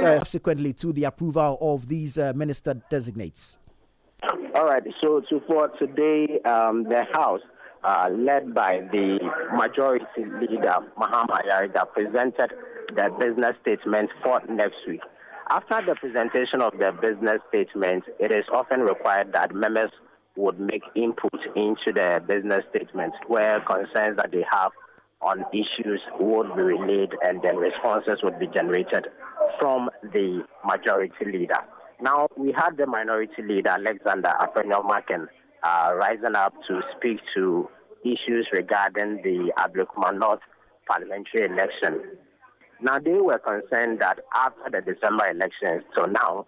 subsequently to the approval of these minister designates? All right. So for today, the House, led by the majority leader, Mahama Yariga, presented the business statement for next week. After the presentation of the business statement, it is often required that members would make input into the business statement where concerns that they have on issues would be relayed and then responses would be generated from the majority leader. Now, we had the minority leader, Alexander Afenyo-Macken, rising up to speak to issues regarding the Ablekuma North parliamentary election. Now, they were concerned that after the December elections, so now,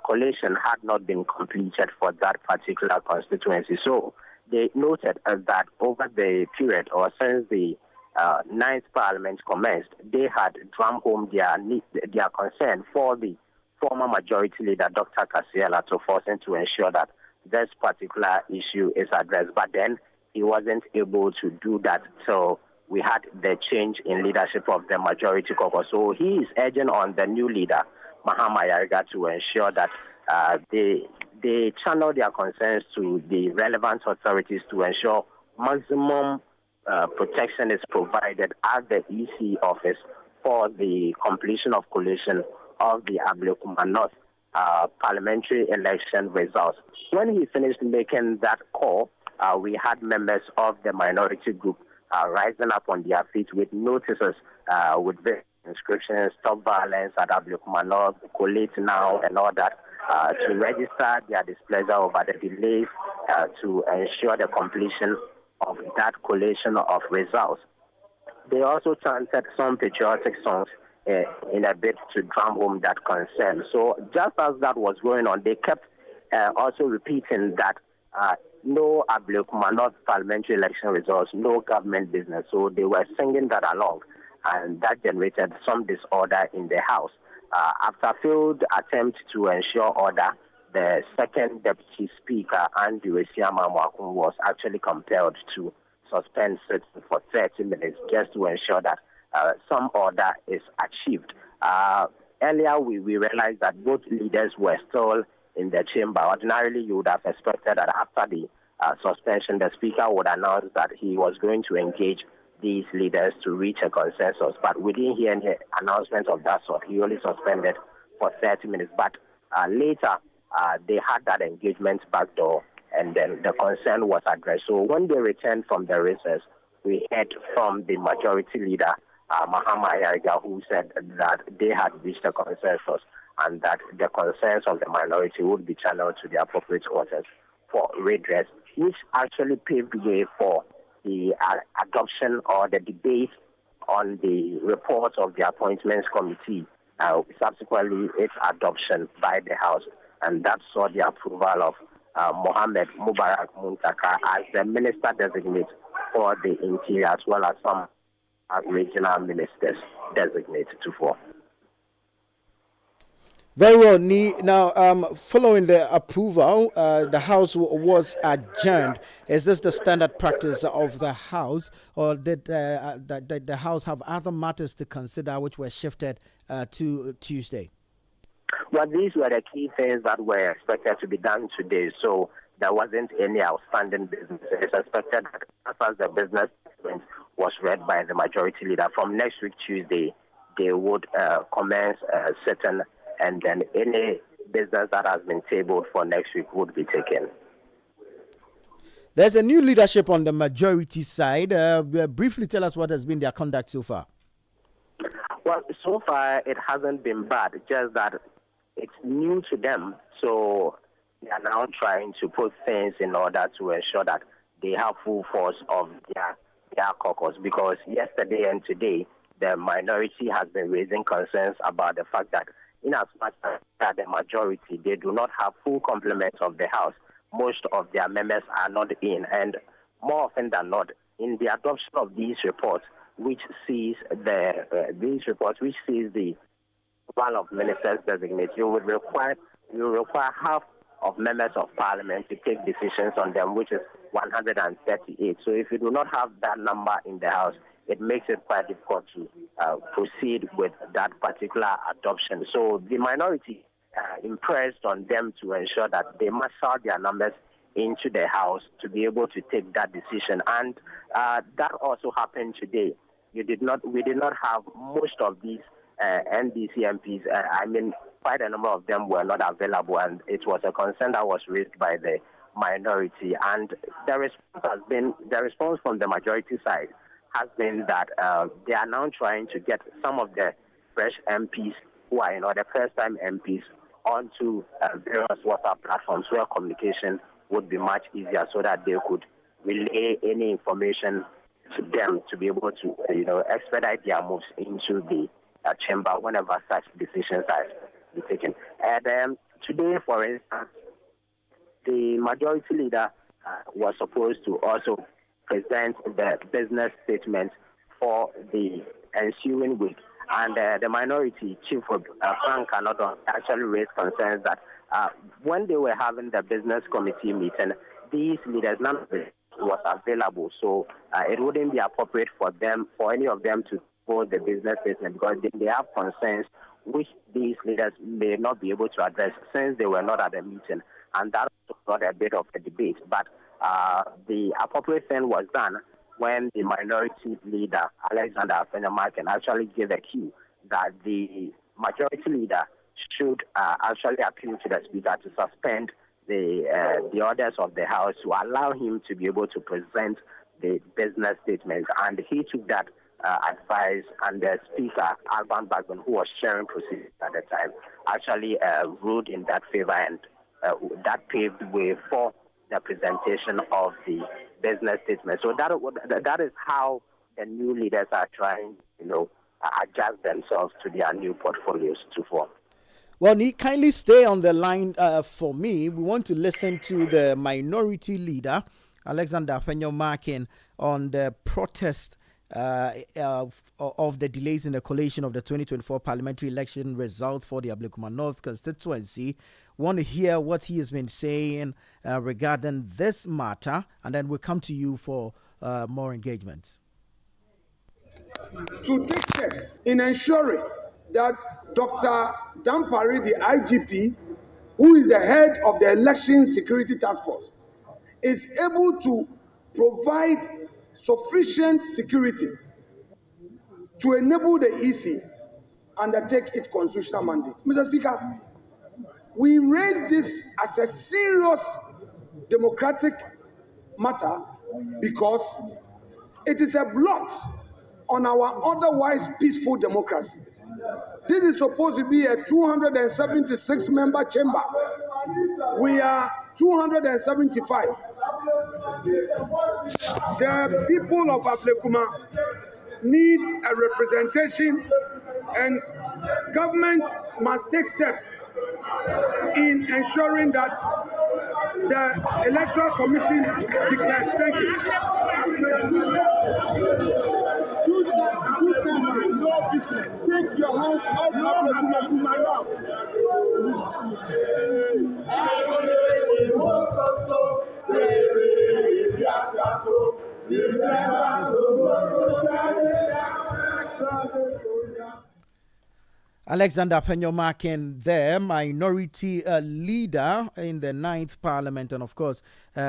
collation had not been completed for that particular constituency. So they noted that over the period or since the 9th Parliament commenced, they had drummed home their concern for the former majority leader, Dr. Kasiela, to force him to ensure that this particular issue is addressed. But then he wasn't able to do that. So we had the change in leadership of the majority caucus. So he is urging on the new leader, Mahama Yariga, to ensure that they channel their concerns to the relevant authorities to ensure maximum protection is provided at the EC office for the completion of collation of the Ablekuma North parliamentary election results. When he finished making that call, we had members of the minority group rising up on their feet with notices with various inscriptions, stop violence at Ablekuma North, collate now, and all that, to register their displeasure over the delays to ensure the completion of that collation of results. They also chanted some patriotic songs in a bid to drum home that concern. So just as that was going on, they kept also repeating that no Ablekuma North parliamentary election results, no government business. So they were singing that along, and that generated some disorder in the House. After failed attempt to ensure order, the second deputy speaker, Andrew Esiama-Mwakun, was actually compelled to suspend sitting for 30 minutes just to ensure that some order is achieved. Earlier, we realized that both leaders were still in the chamber. Ordinarily, you would have expected that after the suspension, the speaker would announce that he was going to engage these leaders to reach a consensus. But we didn't hear any announcement of that sort. He only suspended for 30 minutes. But later, they had that engagement back door, and then the concern was addressed. So when they returned from the recess, we heard from the majority leader, Mahama Yariga, who said that they had reached a consensus and that the concerns of the minority would be channeled to the appropriate quarters for redress, which actually paved the way for the adoption or the debate on the report of the Appointments Committee, subsequently its adoption by the House, and that saw the approval of Mohammed Mubarak Muntaka as the minister-designate for the Interior, as well as some regional ministers designated to for. Very well, Ni. Now, following the approval, the House was adjourned. Is this the standard practice of the House, or did the House have other matters to consider which were shifted to Tuesday? Well, these were the key things that were expected to be done today, so there wasn't any outstanding business. It's expected that as far as the business was read by the majority leader, from next week, Tuesday, they would commence sitting, and then any business that has been tabled for next week would be taken. There's a new leadership on the majority side. Briefly tell us what has been their conduct so far. Well, so far it hasn't been bad, just that it's new to them, so they are now trying to put things in order to ensure that they have full force of their caucus, because yesterday and today, the minority has been raising concerns about the fact that in as much as the majority, they do not have full complement of the House. Most of their members are not in, and more often than not, in the adoption of these reports, which sees the one of ministers designate, you will require half of members of parliament to take decisions on them, which is 138. So if you do not have that number in the House, it makes it quite difficult to proceed with that particular adoption. So the minority impressed on them to ensure that they marshal their numbers into the House to be able to take that decision. And that also happened today. We did not have most of these NDC MPs. Quite a number of them were not available, and it was a concern that was raised by the minority. And the response from the majority side has been that they are now trying to get some of the fresh MPs who are, the first-time MPs onto various WhatsApp platforms where communication would be much easier, so that they could relay any information to them to be able to, expedite their moves into the chamber whenever such decisions are be taken. And today, for instance, the majority leader was supposed to also present the business statement for the ensuing week. And the minority chief of Frank Anodon actually raised concerns that when they were having the business committee meeting, these leaders, none of them was available. So it wouldn't be appropriate for any of them to hold the business statement, because they have concerns which these leaders may not be able to address since they were not at the meeting. And that also brought a bit of a debate. But the appropriate thing was done when the minority leader, Alexander Afenyomarkin, actually gave a cue that the majority leader should actually appeal to the speaker to suspend the orders of the House to allow him to be able to present the business statement. And he took that advice, and the speaker, Alban Bagbon, who was sharing proceedings at the time, actually ruled in that favor, and that paved way for the presentation of the business statement. So that is how the new leaders are trying, adjust themselves to their new portfolios to form. Well, Nick, kindly stay on the line for me. We want to listen to the minority leader, Alexander Afenyomarkin, on the protest of the delays in the collation of the 2024 parliamentary election results for the Ablekuma North constituency. Want to hear what he has been saying regarding this matter, and then we'll come to you for more engagement. To take steps in ensuring that Dr. Dampari, the IGP, who is the head of the Election Security Task Force, is able to provide sufficient security to enable the EC undertake its constitutional mandate. Mr. Speaker, we raise this as a serious democratic matter because it is a blot on our otherwise peaceful democracy. This is supposed to be a 276-member chamber. We are 275. The people of Ablekuma need a representation, and government must take steps in ensuring that the Electoral Commission declares. Thank you. Take your hands off Ablekuma now. Alexander Afenyomarkin, the minority leader in the 9th Parliament, and of course,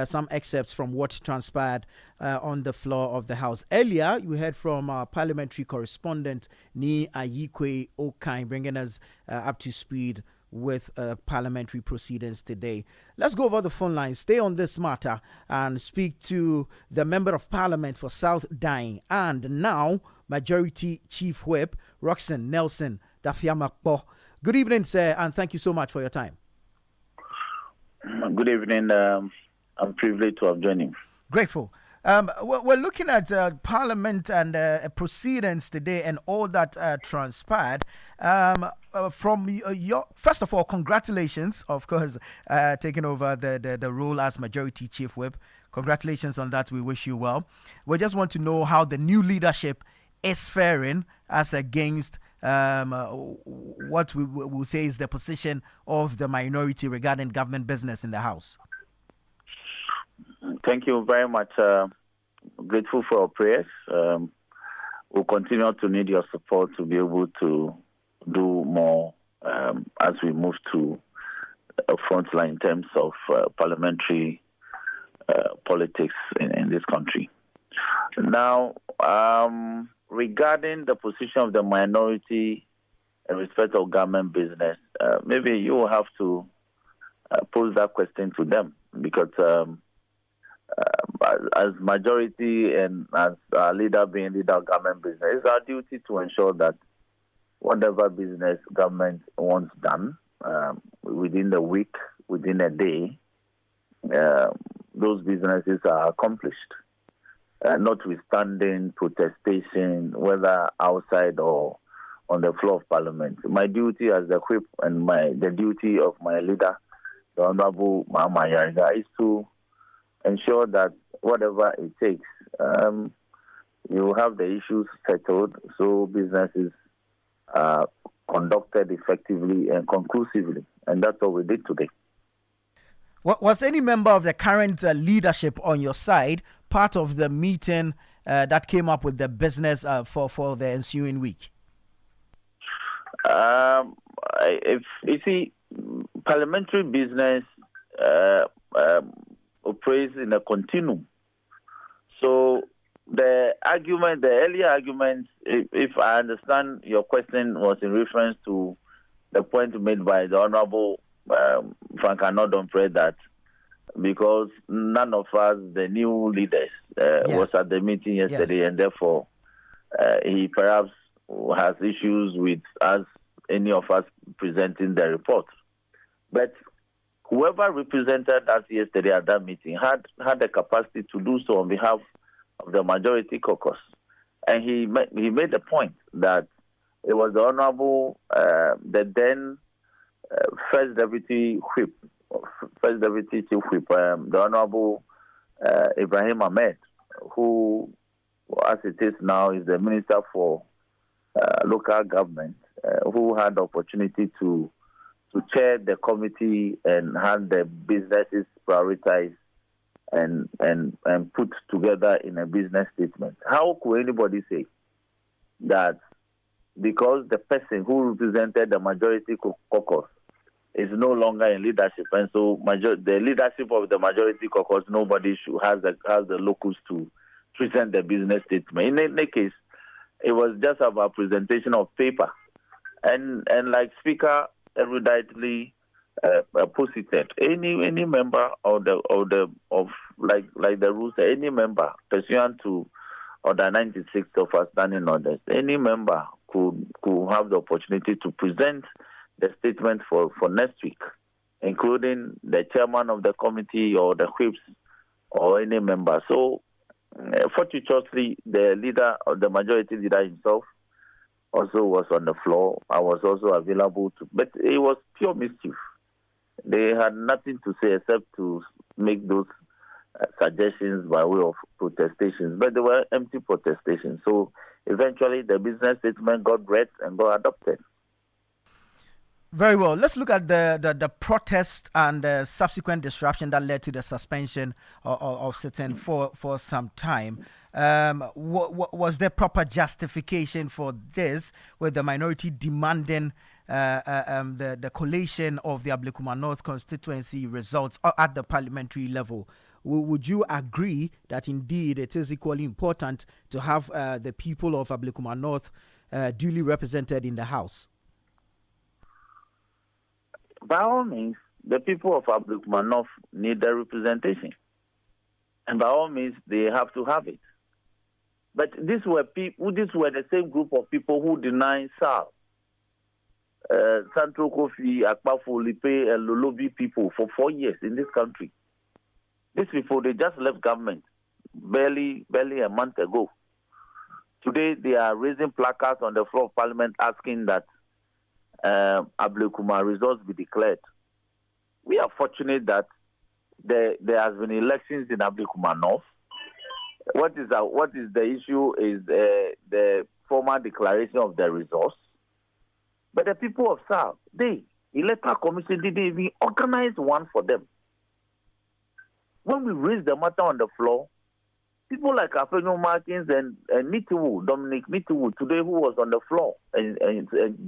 some excerpts from what transpired on the floor of the House. Earlier, you heard from our parliamentary correspondent, Ni Ayikwe Okai, bringing us up to speed with parliamentary proceedings today. Let's go over the phone line, stay on this matter, and speak to the Member of Parliament for South Dying, and now Majority Chief Whip, Roxanne Nelson Dafiamakpo. Good evening, sir, and thank you so much for your time. Good evening. I'm privileged to have joined you. Grateful. We're looking at Parliament and proceedings today and all that transpired. From your first of all, congratulations, of course, taking over the role as Majority Chief Whip. Congratulations on that. We wish you well. We just want to know how the new leadership is faring as against what we will say is the position of the minority regarding government business in the House. Thank you very much. Grateful for your prayers. we'll continue to need your support to be able to do more as we move to a front line in terms of parliamentary politics in this country. Now, regarding the position of the minority in respect of government business, maybe you will have to pose that question to them, because as majority and as our leader being leader of government business, it's our duty to ensure that whatever business government wants done within the week, within a day, those businesses are accomplished, notwithstanding protestation, whether outside or on the floor of Parliament. My duty as the whip and the duty of my leader, the Honorable Mahama Yariga, is to ensure that whatever it takes, you have the issues settled so businesses are conducted effectively and conclusively. And that's what we did today. Was any member of the current leadership on your side part of the meeting that came up with the business for the ensuing week? If you see, parliamentary business operates in a continuum. So the earlier argument, if I understand your question, was in reference to the point made by the Honorable Frank Anodonpre, that because none of us, the new leaders, was at the meeting yesterday, and therefore he perhaps has issues with us, any of us presenting the report. But whoever represented us yesterday at that meeting had the capacity to do so on behalf of the majority caucus. And he made the point that it was the Honorable, the then First Deputy Chief Whip, the Honorable Ibrahim Ahmed, who, as it is now, is the Minister for Local Government, who had the opportunity to chair the committee and had the businesses prioritized and put together in a business statement. How could anybody say that because the person who represented the majority caucus is no longer in leadership, and so the leadership of the majority caucus, nobody has the locus to present the business statement? In any case, it was just about presentation of paper, and like Speaker eruditely posited, any member of the rules, any member pursuant to Order 96 of our standing orders, any member could have the opportunity to present the statement for next week, including the chairman of the committee or the whips or any member. So, fortuitously, the leader or the majority leader himself also was on the floor. I was also available but it was pure mischief. They had nothing to say except to make those suggestions by way of protestations, but they were empty protestations. So eventually the business statement got read and got adopted. Very well. Let's look at the protest and the subsequent disruption that led to the suspension of sitting for some time. Was there proper justification for this, with the minority demanding the collation of the Ablekuma North constituency results at the parliamentary level? Would you agree that indeed it is equally important to have the people of Ablekuma North duly represented in the House? By all means, the people of Ablekuma North need their representation. And by all means, they have to have it. But these were the same group of people who denied SAL, Santro Kofi, Akpafo, Lipe, and Lolobi people for 4 years in this country. These people, they just left government barely a month ago. Today, they are raising placards on the floor of Parliament asking that Ablekuma results be declared. We are fortunate that there has been elections in Ablekuma North. What is the issue is the formal declaration of the results. But the people of South, the electoral commission didn't even organize one for them. When we raised the matter on the floor, People like Afenyo Martins and Dominic Nitiwu, today who was on the floor and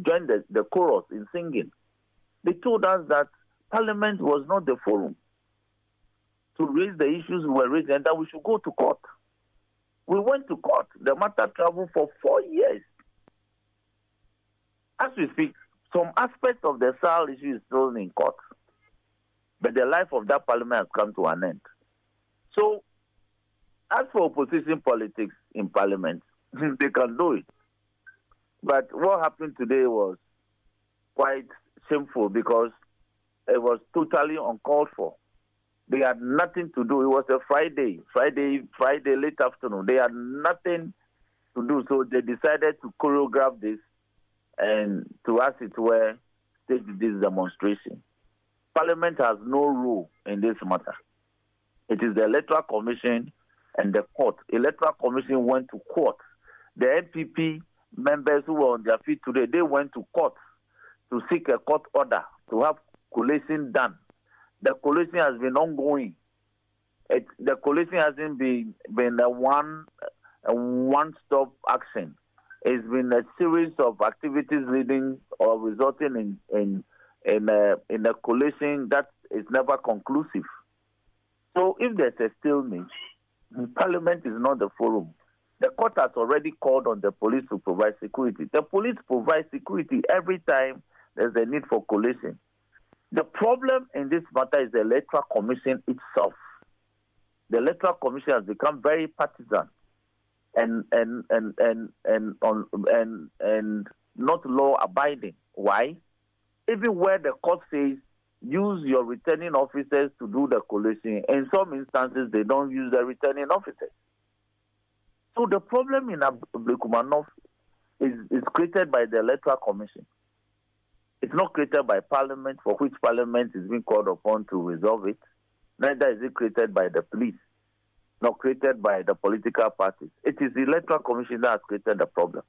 joined the chorus in singing, they told us that Parliament was not the forum to raise the issues we were raising and that we should go to court. We went to court. The matter traveled for 4 years. As we speak, some aspects of the SAL issue is still in court. But the life of that parliament has come to an end. So, as for opposition politics in parliament, they can do it. But what happened today was quite shameful because it was totally uncalled for. They had nothing to do. It was a Friday late afternoon. They had nothing to do. So they decided to choreograph this and to, as it were, stage this demonstration. Parliament has no role in this matter. It is the Electoral Commission and the court. Electoral Commission went to court. The NPP members who were on their feet today, they went to court to seek a court order to have collation done. The collation has been ongoing. The collation hasn't been a one-stop action. It's been a series of activities leading or resulting in a collation that is never conclusive. So if there's a stalemate, Parliament is not the forum. The court has already called on the police to provide security. The police provide security every time there's a need for collation. The problem in this matter is the Electoral Commission itself. The Electoral Commission has become very partisan and not law abiding. Why? Even where the court says use your returning officers to do the collation, in some instances they don't use the returning officers. So the problem in Ablekumanov is created by the Electoral Commission. It's not created by Parliament, for which Parliament is being called upon to resolve it. Neither is it created by the police, nor created by the political parties. It is the Electoral Commission that has created the problem.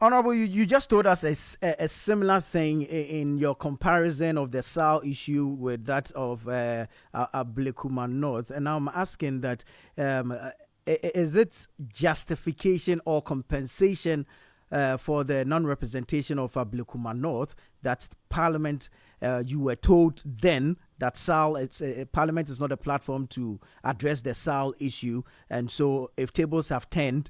Honorable, you just told us a similar thing in your comparison of the SAL issue with that of Ablekuma North. And now I'm asking that, is it justification or compensation for the non-representation of Ablekuma North that Parliament, you were told then that SAL, Parliament is not a platform to address the SAL issue, and so if tables have turned,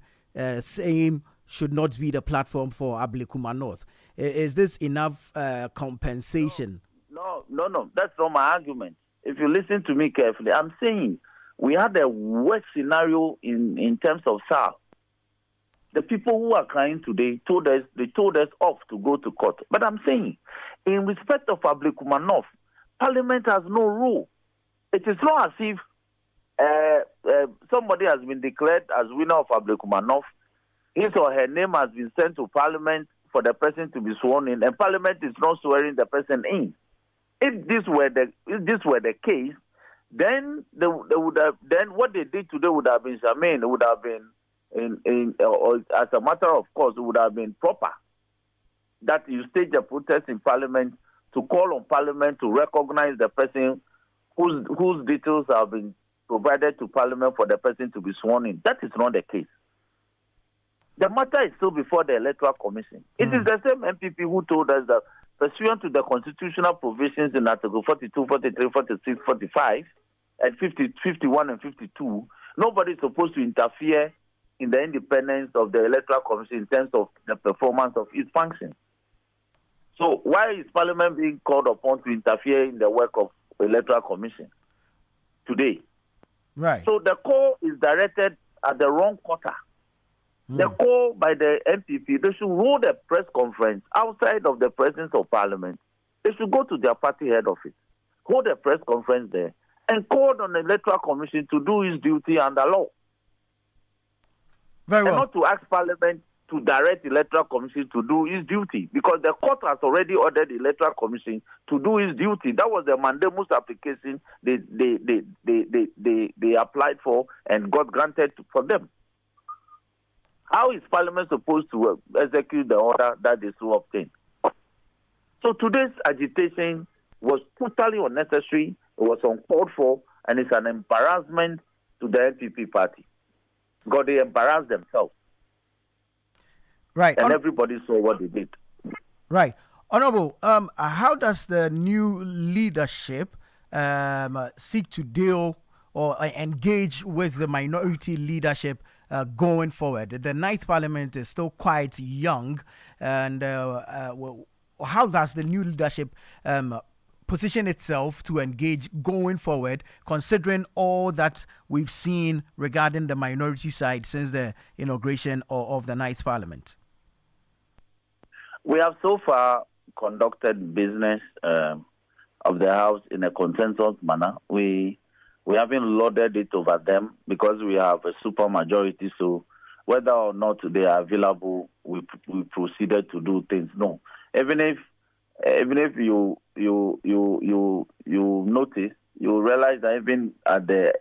same should not be the platform for Ablekuma North. Is this enough compensation? No. That's not my argument. If you listen to me carefully, I'm saying we had a worse scenario in terms of SAL. The people who are crying today told us off to go to court. But I'm saying, in respect of Ablekuma North, Parliament has no rule. It is not as if somebody has been declared as winner of Ablekuma North. His or her name has been sent to Parliament for the person to be sworn in, and Parliament is not swearing the person in. If this were the case, then they would have. Then what they did today would have been germane. It would have been or as a matter of course, it would have been proper that you stage a protest in Parliament to call on Parliament to recognize the person whose details have been provided to Parliament for the person to be sworn in. That is not the case. The matter is still before the Electoral Commission. It is the same MPP who told us that pursuant to the constitutional provisions in Article 42, 43, 46, 45, and 50, 51 and 52, nobody is supposed to interfere in the independence of the Electoral Commission in terms of the performance of its function. So why is Parliament being called upon to interfere in the work of the Electoral Commission today? Right. So the call is directed at the wrong quarter. The call by the MPP, they should hold a press conference outside of the presence of Parliament. They should go to their party head office, hold a press conference there, and call on the Electoral Commission to do its duty under law. Very well. And not to ask Parliament to direct the Electoral Commission to do its duty, because the court has already ordered the Electoral Commission to do its duty. That was the mandamus application they applied for and got granted for them. How is Parliament supposed to execute the order that they so obtained? So today's agitation was totally unnecessary. It was uncalled for, and it's an embarrassment to the NPP party. Because they embarrassed themselves. Right. And everybody saw what they did. Right. Honorable, how does the new leadership seek to deal or engage with the minority leadership going forward? The Ninth Parliament is still quite young, and how does the new leadership position itself to engage going forward, considering all that we've seen regarding the minority side since the inauguration of the Ninth Parliament? We have so far conducted business of the House in a consensus manner. We haven't lorded it over them because we have a super majority. So whether or not they are available, we proceeded to do things. No, even if you notice, you realize that even at the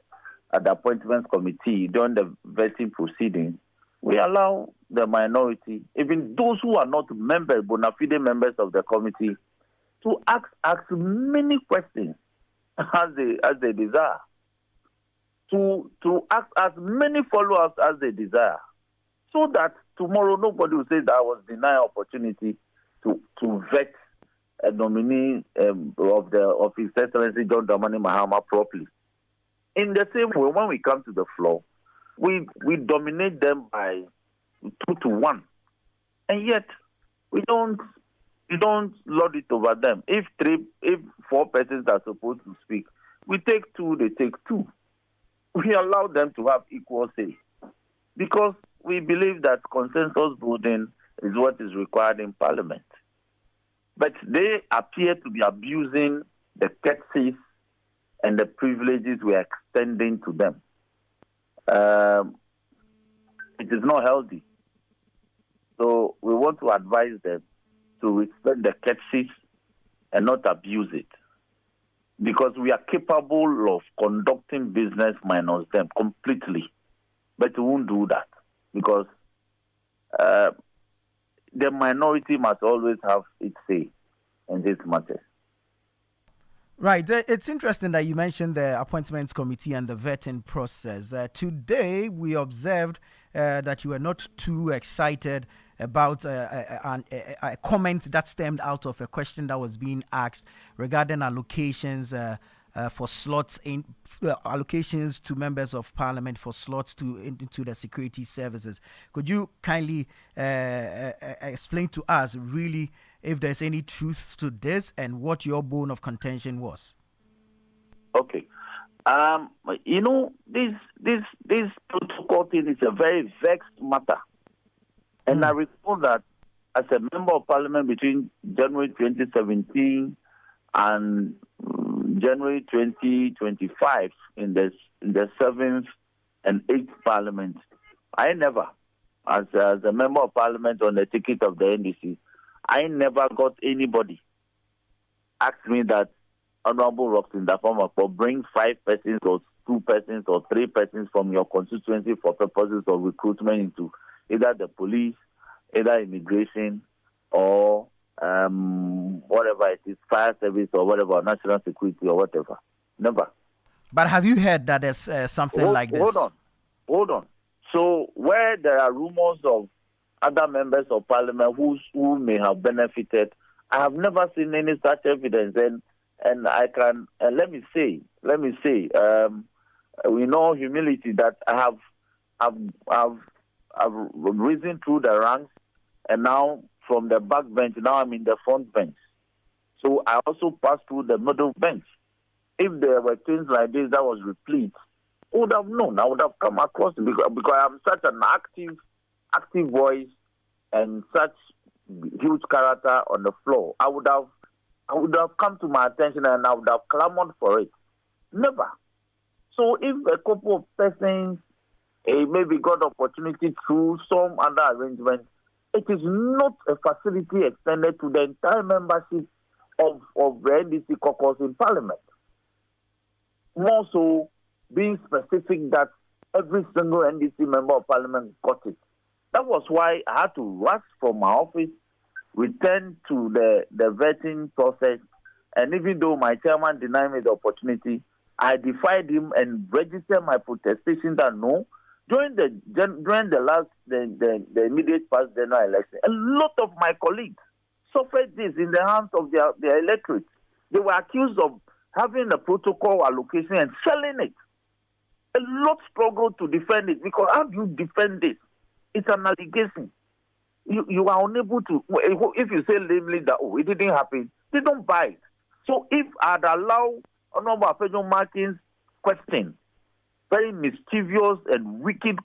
appointments committee during the vetting proceedings, we allow the minority, even those who are not members, bona fide members of the committee, to ask many questions as they desire, to ask as many follow-ups as they desire, so that tomorrow nobody will say that I was denied opportunity to vet a nominee of His Excellency John Dramani Mahama properly. In the same way, when we come to the floor, we dominate them by 2-1, and yet we don't lord it over them. If 4 persons are supposed to speak, we take 2, they take 2. We allow them to have equal say because we believe that consensus voting is what is required in Parliament. But they appear to be abusing the courtesies and the privileges we are extending to them. It is not healthy. So we want to advise them to respect the courtesies and not abuse it. Because we are capable of conducting business minus them completely. But we won't do that because the minority must always have its say in this matter. Right. It's interesting that you mentioned the appointments committee and the vetting process. Today, we observed that you were not too excited about a comment that stemmed out of a question that was being asked regarding allocations for slots allocations to members of parliament for slots into the security services. Could you kindly explain to us really if there's any truth to this and what your bone of contention was? Okay. This protocol thing is a very vexed matter. And I recall that as a member of parliament between January 2017 and January 2025 in the 7th and 8th parliament, I never, as a member of parliament on the ticket of the NDC, I never got anybody ask me that Honorable Roxin Dafama bring 5 persons or 2 persons or 3 persons from your constituency for purposes of recruitment into either the police, either immigration, or whatever it is, fire service or whatever, national security or whatever. Never. But have you heard that there's something like this? Hold on. So where there are rumors of other members of parliament who may have benefited, I have never seen any such evidence. And I can let me say, we know humility that I have risen through the ranks, and now from the back bench, now I'm in the front bench. So I also passed through the middle bench. If there were things like this that was replete, I would have known. I would have come across it because I'm such an active voice and such huge character on the floor. I would have come to my attention and I would have clamored for it. Never. So if a couple of persons maybe got opportunity through some other arrangement, it is not a facility extended to the entire membership of the NDC caucus in Parliament. More so, being specific that every single NDC member of Parliament got it. That was why I had to rush from my office, return to the vetting process, and even though my chairman denied me the opportunity, I defied him and registered my protestation that no, during the immediate past general election, a lot of my colleagues suffered this in the hands of their electorate. They were accused of having a protocol allocation and selling it. A lot struggled to defend it, because how do you defend this? It's an allegation. You are unable to. If you say lamely that it didn't happen, they don't buy it. So if I'd allow Honorable Afenyo Martin's question, very mischievous and wicked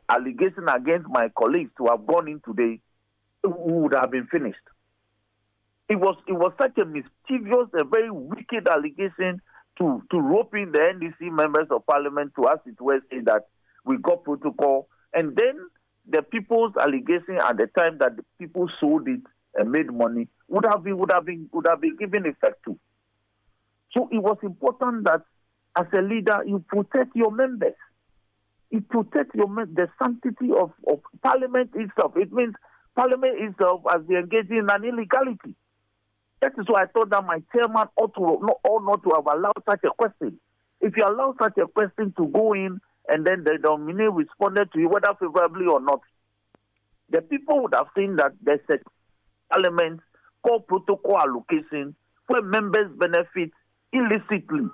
allegation against my colleagues to have gone in today, we would have been finished. It was such a mischievous and very wicked allegation to rope in the NDC members of parliament to, as it were, say that we got protocol, and then the people's allegation at the time that the people sold it and made money would have been given effect to. So it was important that as a leader you protect your members. You protect the sanctity of parliament itself. It means parliament itself as they engage in an illegality. That is why I thought that my chairman ought not to have allowed such a question. If you allow such a question to go in and then the nominee responded to you, whether favorably or not, the people would have seen that there's a element called protocol allocation where members benefit illicitly.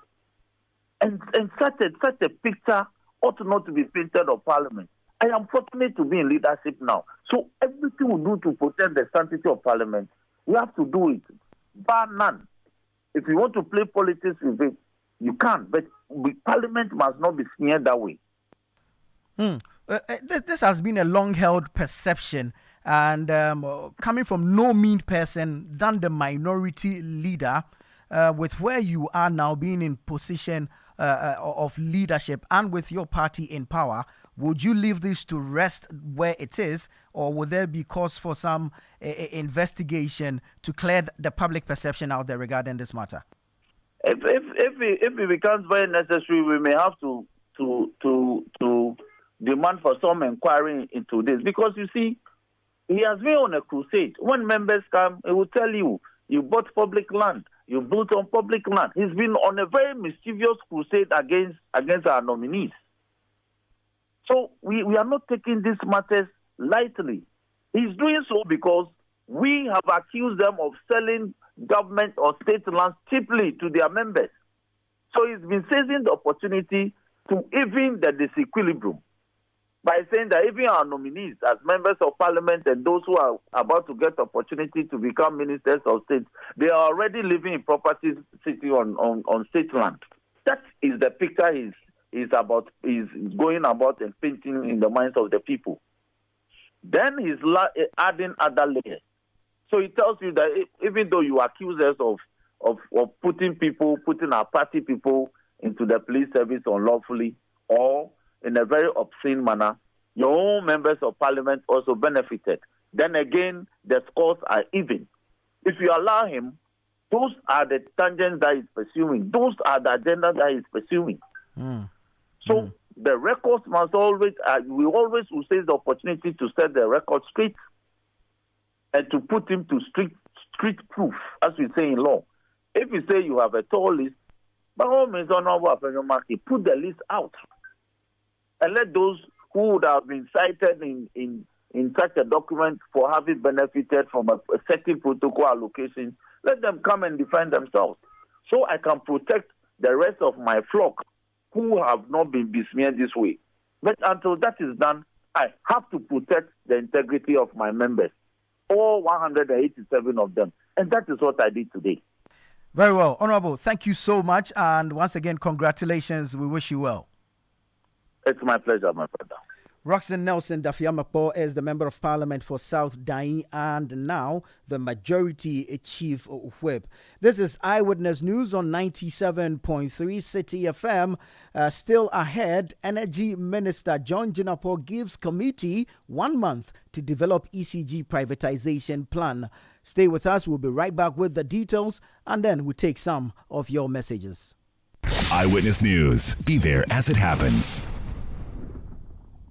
And such a picture ought not to be painted of parliament. I am fortunate to be in leadership now. So everything we do to protect the sanctity of parliament, we have to do it, bar none. If you want to play politics with it, you can, but parliament must not be smeared that way. This has been a long-held perception, and coming from no mean person than the minority leader, with where you are now being in position of leadership and with your party in power, would you leave this to rest where it is, or would there be cause for some investigation to clear the public perception out there regarding this matter? If it becomes very necessary, we may have to demand for some inquiry into this, because you see, he has been on a crusade. When members come, he will tell you, you bought public land, you built on public land. He's been on a very mischievous crusade against our nominees. So we are not taking these matters lightly. He's doing so because we have accused them of selling government or state lands cheaply to their members. So he's been seizing the opportunity to even the disequilibrium by saying that even our nominees as members of parliament and those who are about to get opportunity to become ministers of state, they are already living in properties sitting on state land. That is the picture he's going about and painting in the minds of the people. Then he's adding other layers. So he tells you that even though you accuse us of putting our party people into the police service unlawfully or in a very obscene manner, your own members of parliament also benefited. Then again, the scores are even. If you allow him, those are the tangents that he's pursuing. Those are the agendas that he's pursuing. So the records must always, we always will seize the opportunity to set the record straight and to put him to street proof, as we say in law. If you say you have a tall list, by all means, Honorable Afenyo Martin, put the list out and let those who would have been cited in such a document for having benefited from a certain protocol allocation, let them come and defend themselves. So I can protect the rest of my flock who have not been besmeared this way. But until that is done, I have to protect the integrity of my members, all 187 of them. And that is what I did today. Very well. Honorable, thank you so much. And once again, congratulations. We wish you well. It's my pleasure, my brother. Roxanne Nelson Dafiamakpo is the Member of Parliament for South Dai and now the Majority Chief Whip. This is Eyewitness News on 97.3 City FM. Still ahead, Energy Minister John Jinapor gives committee 1 month to develop ECG privatization plan. Stay with us. We'll be right back with the details and then we'll take some of your messages. Eyewitness News. Be there as it happens.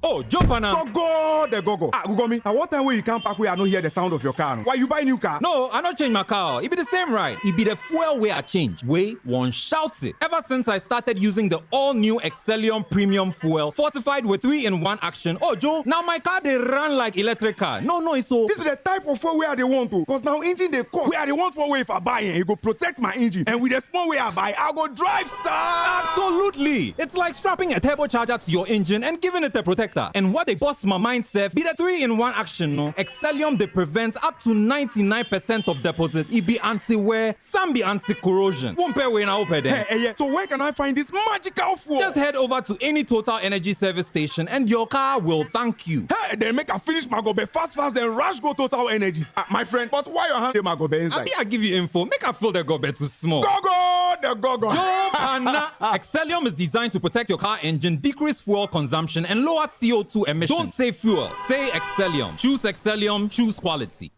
Oh, jump on now. Go, the go. Google me. At what time when you come back where I don't hear the sound of your car? Why you buy new car? No, I not change my car. It be the same ride. It be the fuel way I change. Way one shouts it. Ever since I started using the all-new Excellium Premium Fuel, fortified with 3-in-1 action. Oh, Joe, now my car they run like electric car. No, it's so. This is the type of fuel where they want to. Because now engine they cost. Where they want for way if I buy it, it go protect my engine. And with the small way I buy, I go drive, sir. Absolutely. It's like strapping a turbocharger to your engine and giving it a protector. And what they bust my mind, Seth, be the 3-in-1 action, no? Excellium, they prevent up to 99% of deposit. It be anti-wear, some be anti-corrosion. Won't pay when I open them. Hey, so where can I find this magical fuel? Just head over to any Total Energy service station and your car will thank you. Hey, then make a finish my go be fast, then rush go Total Energies. My friend, but why your hand my go be inside? I give you info. Make I feel the go be too small. The go. Yo, Pana. Excellium is designed to protect your car engine, decrease fuel consumption, and lower CO2 emissions. Don't say fuel, say Excellium. Choose Excellium, choose quality.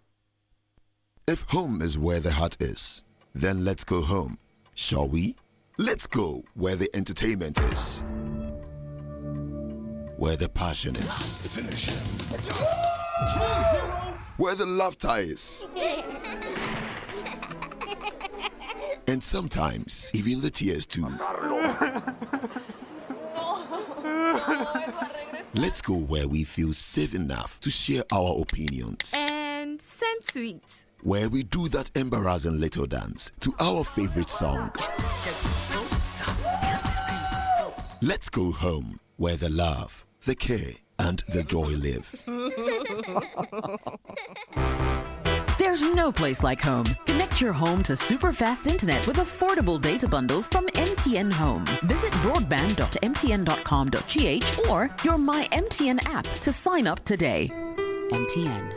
If home is where the heart is, then let's go home, shall we? Let's go where the entertainment is, where the passion is, where the laughter is, and sometimes even the tears too. Let's go where we feel safe enough to share our opinions. And send tweets. Where we do that embarrassing little dance to our favorite song. Let's go home where the love, the care, and the joy live. There's no place like home. Connect your home to super fast internet with affordable data bundles from MTN Home. Visit broadband.mtn.com.gh or your My MTN app to sign up today. MTN.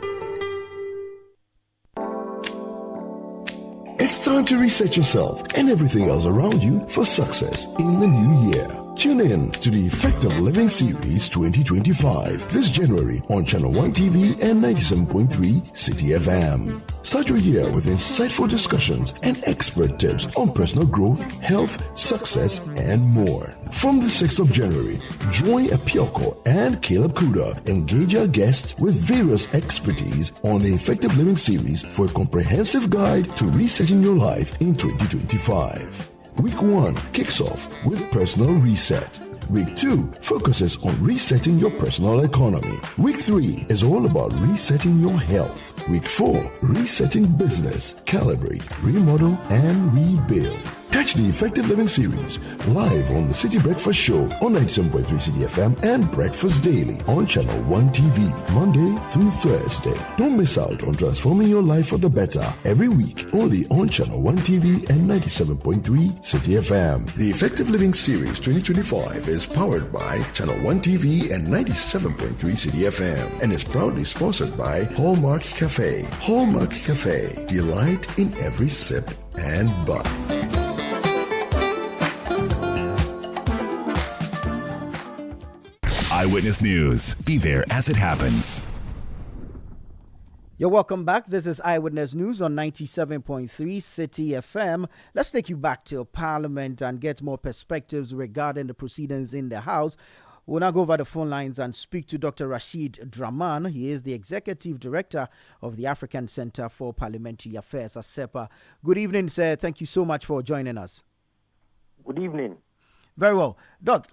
It's time to reset yourself and everything else around you for success in the new year. Tune in to the Effective Living Series 2025 this January on Channel 1 TV and 97.3 City FM. Start your year with insightful discussions and expert tips on personal growth, health, success, and more. From the 6th of January, join Apioko and Caleb Kuda engage our guests with various expertise on the Effective Living Series for a comprehensive guide to resetting your life in 2025. Week 1 kicks off with Personal Reset. Week 2 focuses on resetting your personal economy. Week 3 is all about resetting your health. Week 4, resetting business, calibrate, remodel, and rebuild. Catch the Effective Living Series live on the City Breakfast Show on 97.3 City FM and Breakfast Daily on Channel 1 TV, Monday through Thursday. Don't miss out on transforming your life for the better every week only on Channel 1 TV and 97.3 City FM. The Effective Living Series 2025 is powered by Channel 1 TV and 97.3 City FM and is proudly sponsored by Hallmark Cafe. Hallmark Cafe, delight in every sip and bite. Eyewitness News. Be there as it happens. You're welcome back. This is Eyewitness News on 97.3 City FM. Let's take you back to Parliament and get more perspectives regarding the proceedings in the House. We'll now go over the phone lines and speak to Dr. Rashid Draman. He is the Executive Director of the African Center for Parliamentary Affairs, ACEPA. Good evening, sir. Thank you so much for joining us. Good evening. Very well. Doc,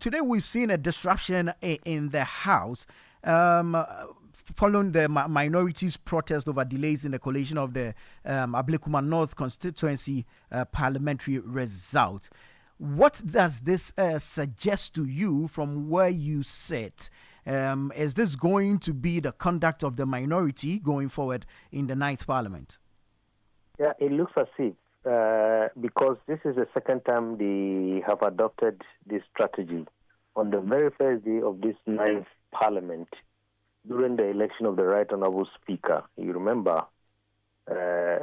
today we've seen a disruption in the House following the minorities' protest over delays in the collation of the Ablekuma North constituency parliamentary result. What does this suggest to you from where you sit? Is this going to be the conduct of the minority going forward in the 9th Parliament? Yeah, it looks as if, because this is the second time they have adopted this strategy. On the very first day of this 9th Parliament, during the election of the Right Honourable Speaker, you remember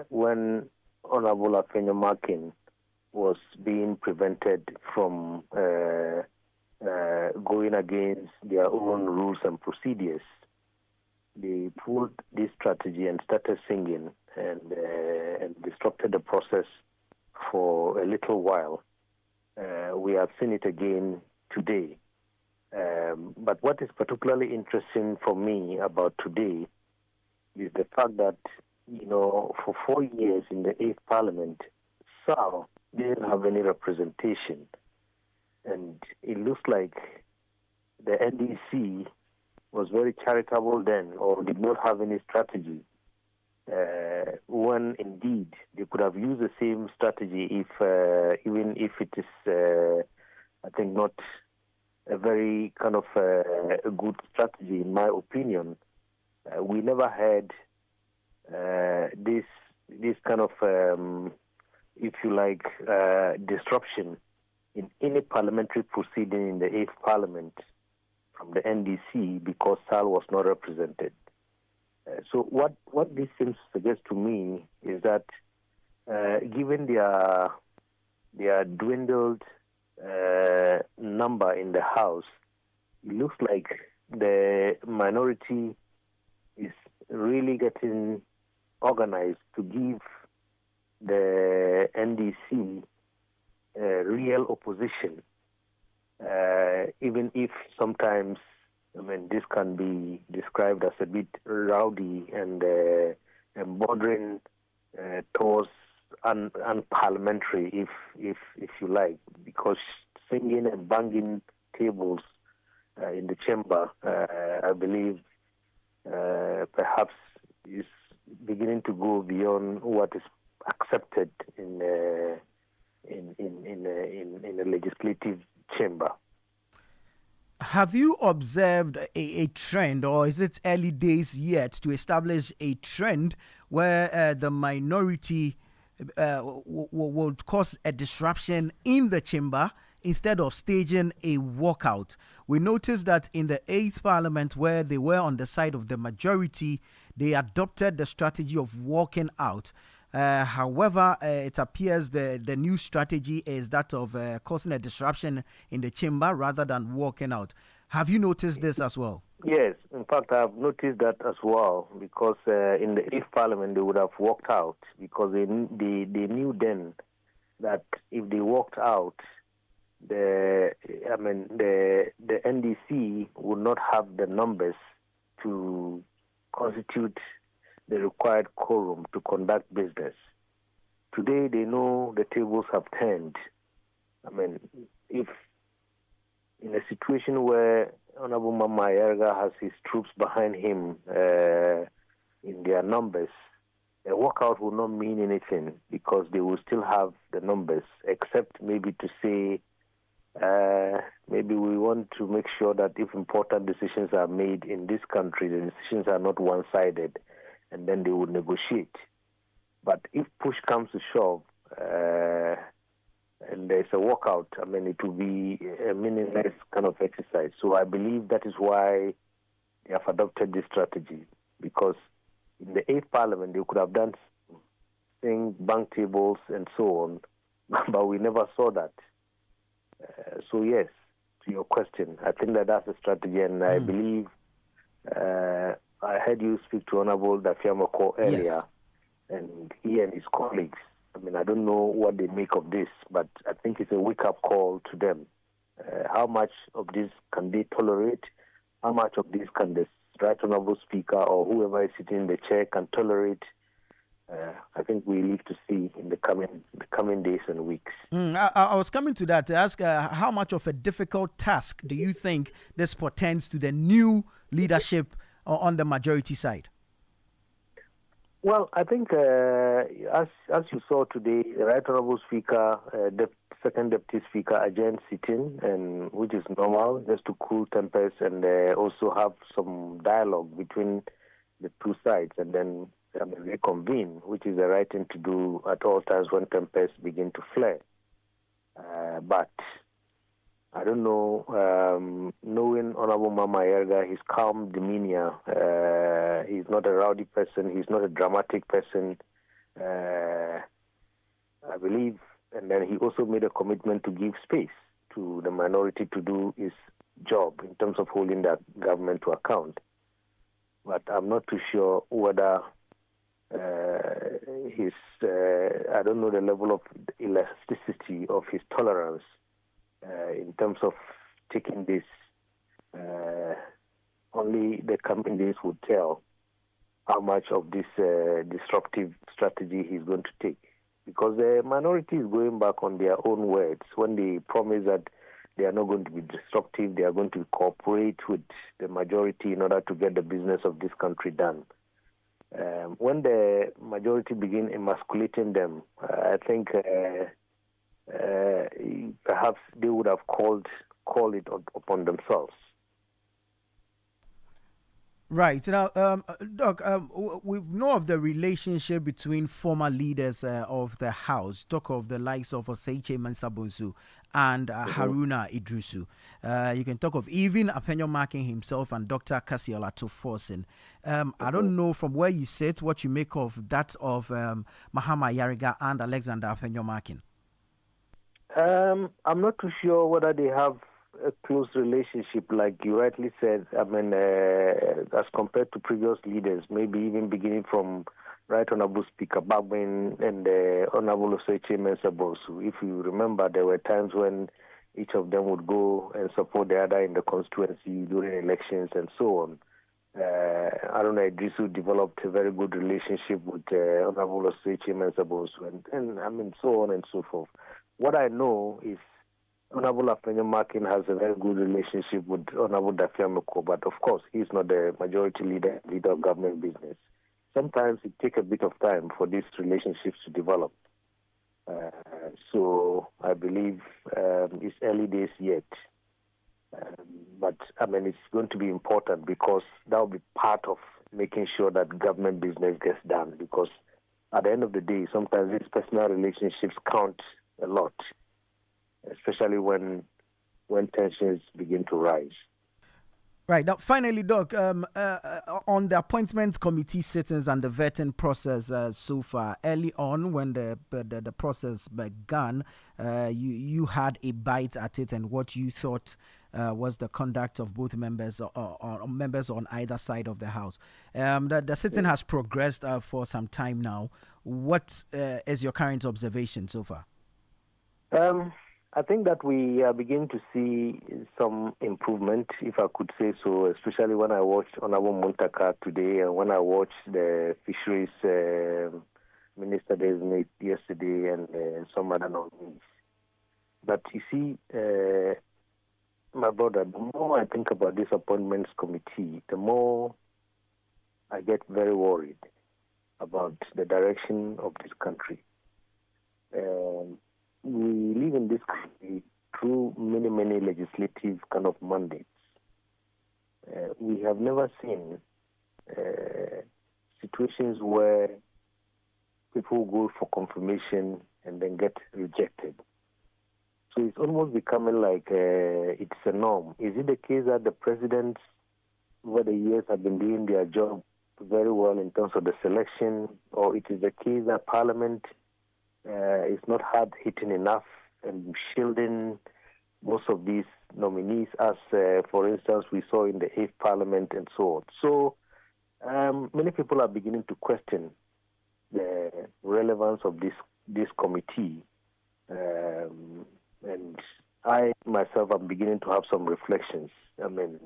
when Honourable Afenyo Makin was being prevented from going against their own rules and procedures, they pulled this strategy and started singing and disrupted the process for a little while. We have seen it again today. But what is particularly interesting for me about today is the fact that, for 4 years in the 8th Parliament, SAL didn't have any representation. And it looks like the NDC was very charitable then, or did not have any strategy. When indeed they could have used the same strategy if, even if it is, I think, not a very kind of a good strategy, in my opinion. We never had this kind of, if you like, disruption in any parliamentary proceeding in the 8th Parliament from the NDC because SAL was not represented. So what this seems to suggest to me is that given their dwindled number in the House, it looks like the minority is really getting organized to give the NDC real opposition, even if sometimes, this can be described as a bit rowdy and bordering towards unparliamentary, if you like, because singing and banging tables in the chamber, I believe, perhaps is beginning to go beyond what is accepted in a legislative chamber. Have you observed a trend, or is it early days yet to establish a trend where the minority would cause a disruption in the chamber instead of staging a walkout? We noticed that in the 8th Parliament, where they were on the side of the majority, they adopted the strategy of walking out. However, it appears the new strategy is that of causing a disruption in the chamber rather than walking out. Have you noticed this as well? Yes, in fact, I've noticed that as well, because in the 8th Parliament, they would have walked out because they knew then that if they walked out, the NDC would not have the numbers to constitute the required quorum to conduct business. Today, they know the tables have turned. If in a situation where Honorable Mama Ayarga has his troops behind him in their numbers, a walkout will not mean anything because they will still have the numbers, except maybe to say, maybe we want to make sure that if important decisions are made in this country, the decisions are not one-sided, and then they would negotiate. But if push comes to shove, and there's a walkout, it will be a meaningless kind of exercise. So I believe that is why they have adopted this strategy, because in the 8th Parliament, they could have done things, bank tables, and so on, but we never saw that. So yes, to your question, I think that's a strategy, and I believe I heard you speak to Honorable Dafiamako earlier, and he and his colleagues. I don't know what they make of this, but I think it's a wake-up call to them. How much of this can they tolerate? How much of this can the Right Honorable Speaker or whoever is sitting in the chair can tolerate? I think we need to see in the coming days and weeks. I was coming to that to ask how much of a difficult task do you think this portends to the new leadership on the majority side? Well, I think as you saw today, the Right Honorable Speaker, the Second Deputy Speaker adjourned sitting, and which is normal, just to cool tempers and also have some dialogue between the two sides, and then reconvene, which is the right thing to do at all times when tempers begin to flare. But I don't know, knowing Honorable Mama Ayarga, his calm demeanor, he's not a rowdy person, he's not a dramatic person, I believe, and then he also made a commitment to give space to the minority to do his job in terms of holding that government to account. But I'm not too sure whether I don't know the level of elasticity of his tolerance in terms of taking this only the coming days would tell how much of this disruptive strategy he's going to take. Because the minority is going back on their own words when they promise that they are not going to be disruptive, they are going to cooperate with the majority in order to get the business of this country done. When the majority begin emasculating them, I think perhaps they would have called it upon themselves. Right. Now, Doc, we know of the relationship between former leaders of the House, talk of the likes of Oseiche Mensah-Bonsu and Haruna Idrisu. You can talk of even Appenyo Markin himself and Dr. Kassiola Toforsen. I don't know from where you sit what you make of that of Mahama Yariga and Alexander Appenyo Markin. I'm not too sure whether they have a close relationship, like you rightly said. I mean, as compared to previous leaders, maybe even beginning from Right Honorable Speaker Bagwin and Honorable Oseiche Mensah-Bonsu. If you remember, there were times when each of them would go and support the other in the constituency during elections and so on. Haruna Idrisu developed a very good relationship with Honorable Oseiche Mensah-Bonsu, and I mean, so on and so forth. What I know is Honorable Appenyo Markin has a very good relationship with Honorable Dafiameko, but of course, he's not the majority leader of government business. Sometimes it takes a bit of time for these relationships to develop. So I believe it's early days yet. But I mean, it's going to be important because that will be part of making sure that government business gets done. Because at the end of the day, sometimes these personal relationships count a lot, especially when tensions begin to rise. Right. Now, finally, Doc, on the appointment committee sittings and the vetting process so far, early on when the process began, you had a bite at it and what you thought was the conduct of both members or members on either side of the House. The sitting has progressed for some time now. What is your current observation so far? I think that we are beginning to see some improvement, if I could say so, especially when I watched Honorable Muntaka today and when I watched the Fisheries Minister designate yesterday and some other nominees. But you see, my brother, the more I think about this appointments committee, the more I get very worried about the direction of this country. We live in this country through many legislative kind of mandates. We have never seen situations where people go for confirmation and then get rejected. So it's almost becoming like it's a norm. Is it the case that the presidents over the years have been doing their job very well in terms of the selection, or it is the case that Parliament is not hard-hitting enough and shielding most of these nominees, as, for instance, we saw in the 8th Parliament and so on. So many people are beginning to question the relevance of this committee. And I, myself, am beginning to have some reflections. I mean,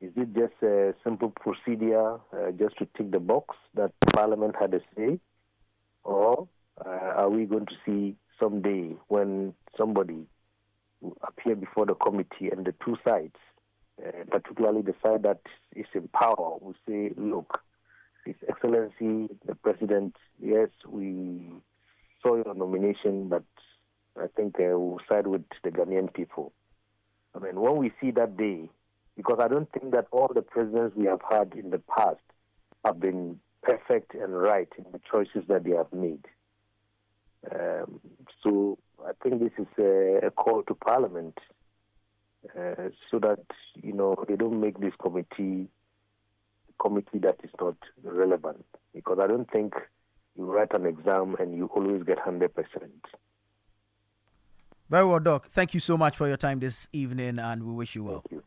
is it just a simple procedure just to tick the box that Parliament had a say? Or are we going to see someday when somebody will appear before the committee and the two sides, particularly the side that is in power, will say, look, His Excellency, the President, yes, we saw your nomination, but I think we'll side with the Ghanaian people. I mean, when we see that day, because I don't think that all the presidents we have had in the past have been perfect and right in the choices that they have made. So I think this is a call to Parliament so that, they don't make this committee a committee that is not relevant. Because I don't think you write an exam and you always get 100%. Very well, Doc. Thank you so much for your time this evening, and we wish you well. Thank you.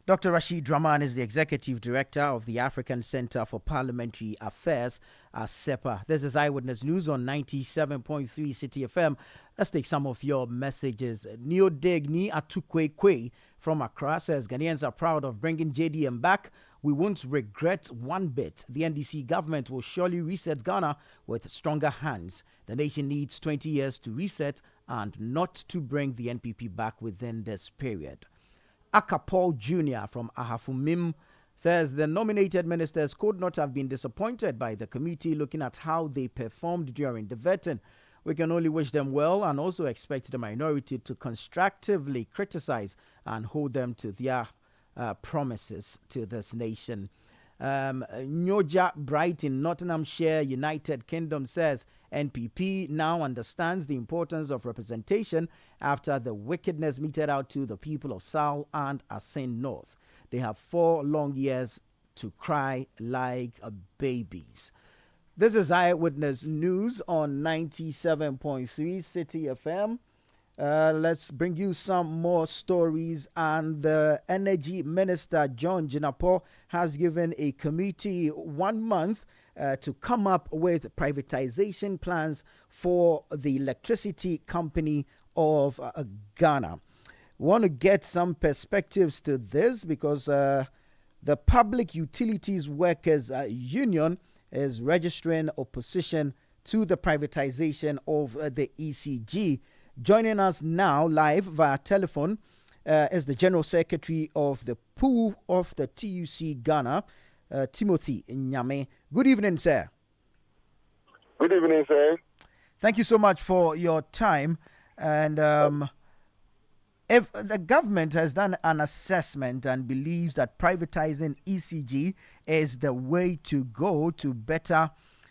Dr. Rashid Rahman is the Executive Director of the African Center for Parliamentary Affairs, SEPA. This is Eyewitness News on 97.3 City FM. Let's take some of your messages. Neo Degni Atukwekwe from Accra says Ghanaians are proud of bringing JDM back. We won't regret one bit. The NDC government will surely reset Ghana with stronger hands. The nation needs 20 years to reset and not to bring the NPP back within this period. Akapol Jr. from Ahafumim says the nominated ministers could not have been disappointed by the committee looking at how they performed during the vetting. We can only wish them well and also expect the minority to constructively criticize and hold them to their promises to this nation. Nyoja Bright in Nottinghamshire, United Kingdom says NPP now understands the importance of representation after the wickedness meted out to the people of Sal and Asin North. They have 4 long years to cry like babies. This is Eyewitness News on 97.3 City FM. Let's bring you some more stories. And the Energy Minister, John Jinapo, has given a committee 1 month to come up with privatization plans for the electricity company of Ghana. We want to get some perspectives to this because the Public Utilities Workers Union is registering opposition to the privatization of the ECG. Joining us now live via telephone is the General Secretary of the POO of the TUC Ghana, Timothy Nyame. Good evening, sir. Good evening, sir. Thank you so much for your time. And if the government has done an assessment and believes that privatizing ECG is the way to go to better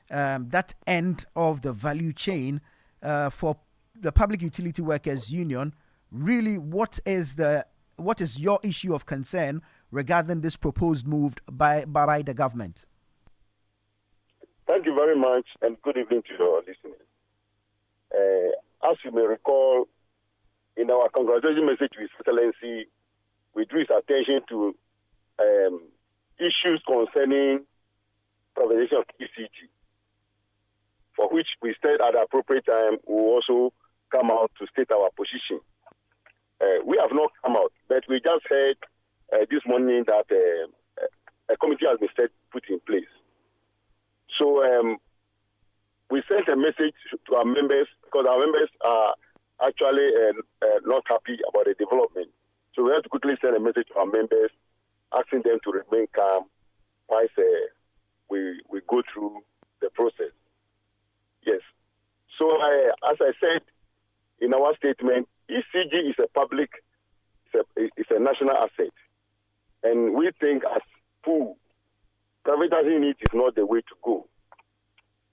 that end of the value chain for the Public Utility Workers Union, really, what is your issue of concern regarding this proposed move by the government? Thank you very much, and good evening to your listeners. As you may recall, in our congratulatory message to His Excellency, we drew his attention to issues concerning privatization of ECG, for which we said at the appropriate time we will also come out to state our position. We have not come out, but we just heard this morning that a committee has been put in place. So we sent a message to our members because our members are actually not happy about the development. So we have to quickly send a message to our members asking them to remain calm whilst we go through the process. Yes. So as I said in our statement, ECG is it's a national asset. And we think as POO, privatizing it is not the way to go.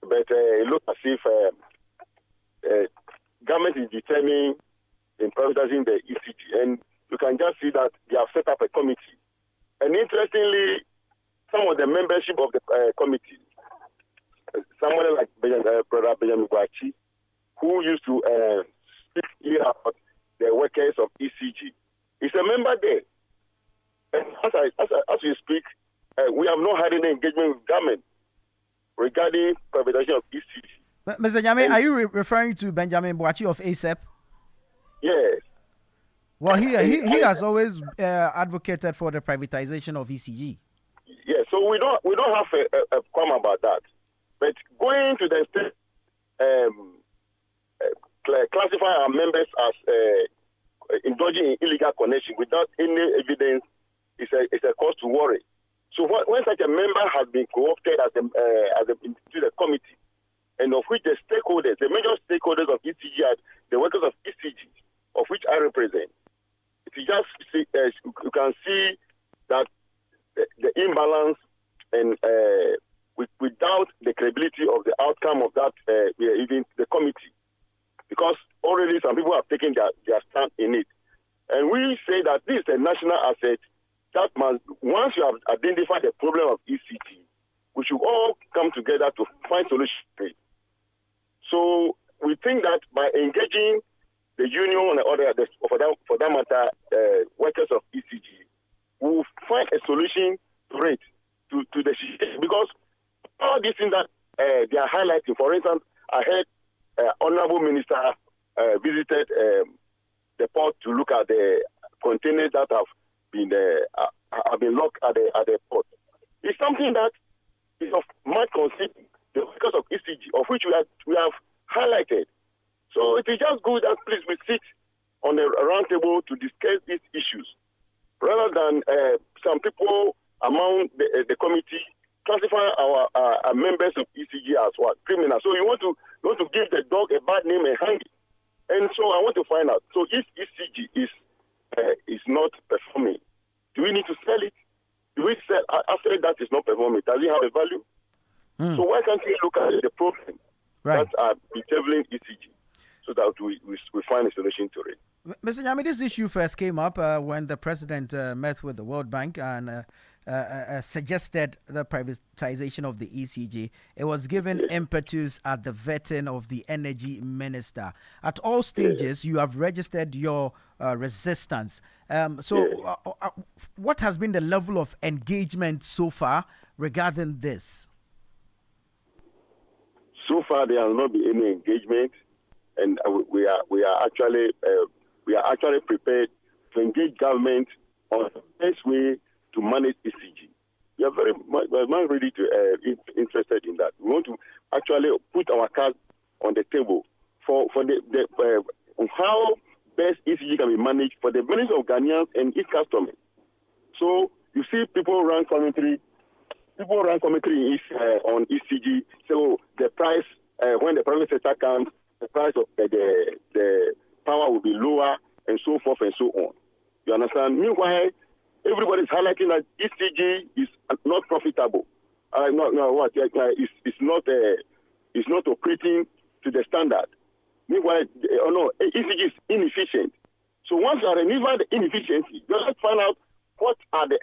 But it looks as if government is determined in privatizing the ECG. And you can just see that they have set up a committee. And interestingly, some of the membership of the committee, someone like Brother Benjamin Guachi, who used to speak here about the workers of ECG, is a member there. And as we speak, we have not had any engagement with government regarding privatization of ECG. Mr. Nyame, are you referring to Benjamin Boachi of ASEP? Yes. Well, he has always advocated for the privatization of ECG. Yes, so we don't have a comment about that. But going to the state, classify our members as indulging in illegal connection without any evidence is a cause to worry. So when such a member has been co-opted to the committee, and of which the stakeholders, the major stakeholders of ECG are the workers of ECG, of which I represent, if you just see, you can see that the imbalance and without the credibility of the outcome of that, even the committee, because already some people have taken their stand in it. And we say that this is a national asset that once you have identified the problem of ECG, we should all come together to find solutions to it. So we think that by engaging the union and other, for that matter, workers of ECG, we will find a solution to it, to the situation. Because all these things that they are highlighting, for instance, I heard Honorable Minister visited the port to look at the containers that have been locked at the port. It's something that is of much concern because of ECG, of which we have highlighted. So it is just good that please we sit on a round table to discuss these issues, rather than some people among the committee classify our members of ECG as what criminals. So you want to give the dog a bad name and hang it. And so I want to find out. So if ECG is not performing, do we need to sell it? Do we sell after that is not performing? Does it have a value? So why can't we look at the problem that are bedeviling ECG so that we find a solution to it? Mr. Nyame, this issue first came up when the president met with the World Bank and suggested the privatization of the ECG. It was given impetus at the vetting of the energy minister. At all stages, you have registered your resistance. What has been the level of engagement so far regarding this? So far, there has not been any engagement, and we are actually prepared to engage government on the best way to manage ECG. We are very ready to interested in that. We want to actually put our cards on the table for how best ECG can be managed for the benefit of Ghanaians and its customers. So you see, people run commentary on ECG. So the price when the private sector comes, the price of the power will be lower, and so forth and so on. You understand? Meanwhile, everybody is highlighting that ECG is not profitable. It's not operating to the standard. Meanwhile, ECG is inefficient. So once you identify the inefficiency, let's find out what are the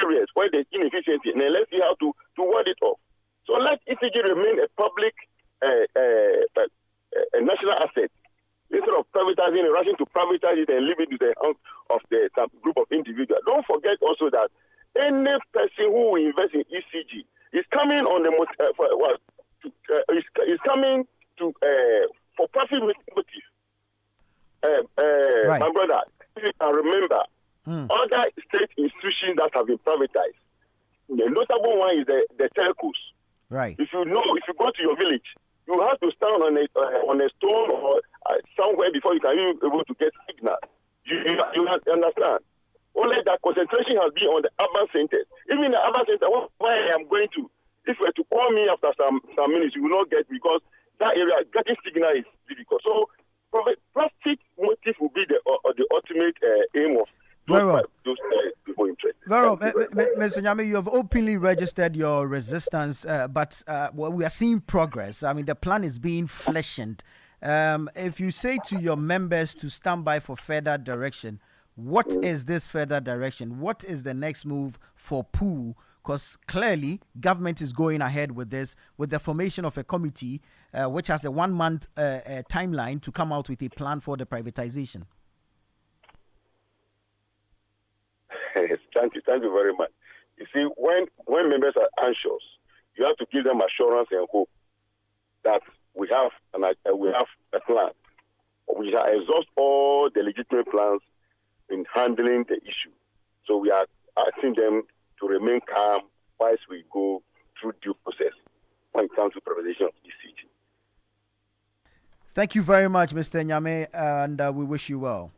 areas where there's inefficiency, and then let's see how to ward it off. So let ECG remain a public, a national asset. Instead of privatizing and rushing to privatize it and leave it to the hands of some group of individuals. Don't forget also that any person who will invest in ECG is coming on the is coming to for profit motive. My brother, if you can remember, other state institutions that have been privatized. The notable one is the telcos. Right. If you go to your village, you have to stand on a stone or somewhere before you can be able to get signal. You understand? Only that concentration has been on the urban centers. Even the urban center, where I am going to, if you were to call me after some minutes, you will not get, because that area, getting signal is difficult. So profit motive will be the ultimate aim of those people interested. Very well. Mr. Nyame, you have openly registered your resistance, but we are seeing progress. I mean, the plan is being fleshened. If you say to your members to stand by for further direction, what is this further direction? What is the next move for POO? Because clearly, government is going ahead with this, with the formation of a committee which has a 1 month timeline to come out with a plan for the privatization. Thank you very much. You see, when members are anxious, you have to give them assurance and hope that we have a plan. We shall exhaust all the legitimate plans in handling the issue. So we are asking them to remain calm whilst we go through due process when it comes to privatization of ECG. Thank you very much, Mr. Nyame, and we wish you well.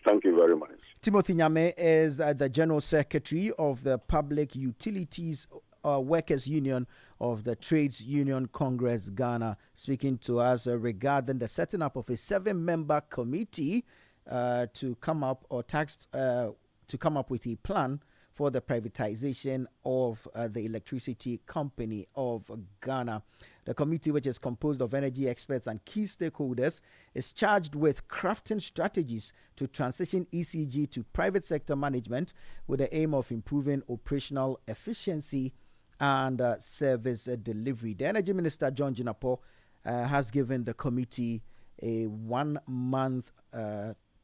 Thank you very much. Timothy Nyame is the General Secretary of the Public Utilities Workers Union of the Trades Union Congress Ghana, speaking to us regarding the setting up of a 7-member committee to come up with a plan for the privatization of the electricity company of Ghana. The committee, which is composed of energy experts and key stakeholders, is charged with crafting strategies to transition ECG to private sector management with the aim of improving operational efficiency and service delivery. The Energy Minister, John Jinapor, has given the committee a 1 month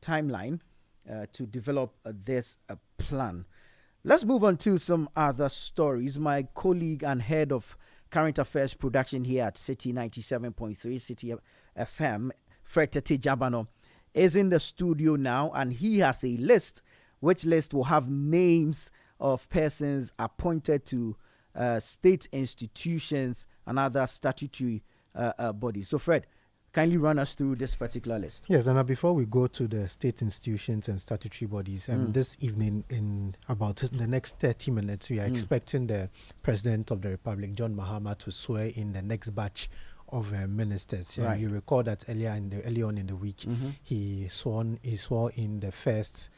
timeline to develop this plan. Let's move on to some other stories. My colleague and head of current affairs production here at City 97.3 City FM, Fred Tete Jabano, is in the studio now, and he has a list, which list will have names of persons appointed to state institutions and other statutory bodies. So, Fred, kindly run us through this particular list. Yes, and before we go to the state institutions and statutory bodies, this evening, in about the next 30 minutes, we are expecting the President of the Republic, John Mahama, to swear in the next batch of ministers. Right. You recall that early on in the week, he swore in the first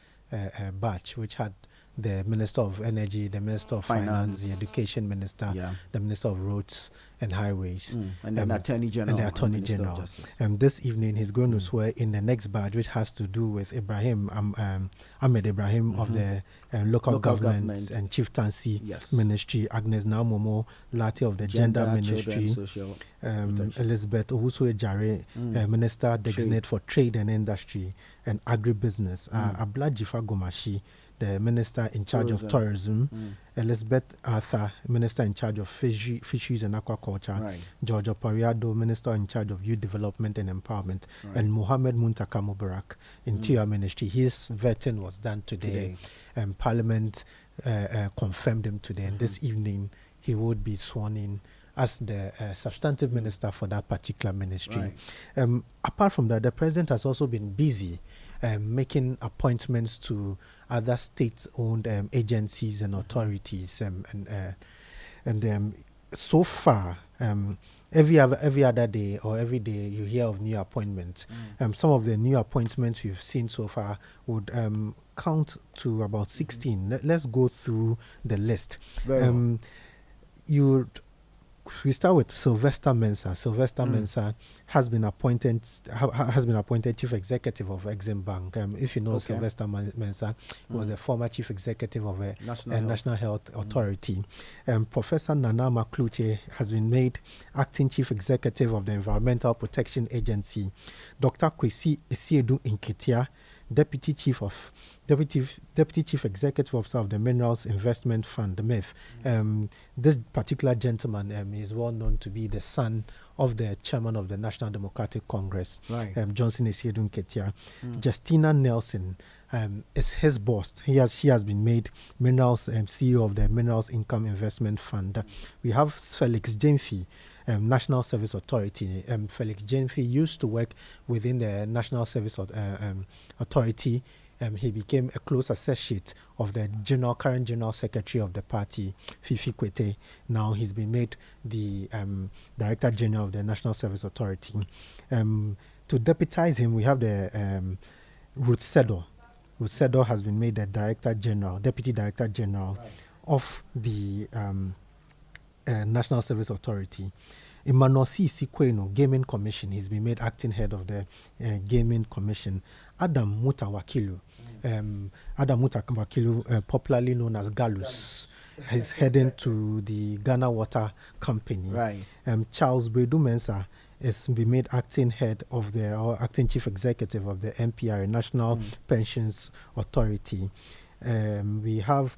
batch, which had the Minister of Energy, the Minister of Finance, the Education Minister, the Minister of Roads and Highways, and then Attorney General. And the Attorney General. This evening, he's going to swear in the next batch, which has to do with Ahmed Ibrahim of the Local Government and Chieftaincy Ministry, Agnes Namomo Lati of the Gender Ministry, Elizabeth Owusu Jare, Minister Designate for Trade and Industry and Agribusiness, Abla Jifa Gomashi, the Minister in charge of Tourism, Elizabeth Arthur, Minister in charge of Fisheries and Aquaculture, George Opariado, Minister in charge of Youth Development and Empowerment, and Mohammed Muntaka Mubarak, Interior Ministry. His vetting was done today, and Parliament confirmed him today, and this evening he would be sworn in as the substantive minister for that particular ministry. Apart from that, the President has also been busy making appointments to other state-owned agencies and authorities, and so far, every other day or every day you hear of new appointments. Some of the new appointments we've seen so far would count to about 16. Let's go through the list. We start with Sylvester Mensah. Sylvester Mensah has been appointed Chief Executive of Exim Bank. If you know Sylvester Mensah, he was a former Chief Executive of a National Health Authority. Professor Nana Makluche has been made Acting Chief Executive of the Environmental Protection Agency. Dr. Kwesi Esiedu Inketia, Deputy Chief Executive Officer of the Minerals Investment Fund, the MIF. This particular gentleman is well known to be the son of the chairman of the National Democratic Congress, Johnson Esiedu Nketia. Justina Nelson is his boss. She has been made Minerals CEO of the Minerals Income Investment Fund. We have Felix Jemfi, National Service Authority. Felix Jemfi used to work within the National Service Authority. He became a close associate of the current General Secretary of the party, Fifi Kwete. Now he's been made the Director General of the National Service Authority. To deputize him, we have the Ruth Sedo. Ruth Sedo has been made the Deputy Director General of the National Service Authority. Emmanuel C. Sikweno, Gaming Commission, he's been made acting head of the Gaming Commission. Adam Mutawakilu, popularly known as Galus, is heading to the Ghana Water Company. Charles Bedu Mensah has been made acting head of acting chief executive of the NPR, National Pensions Authority. We have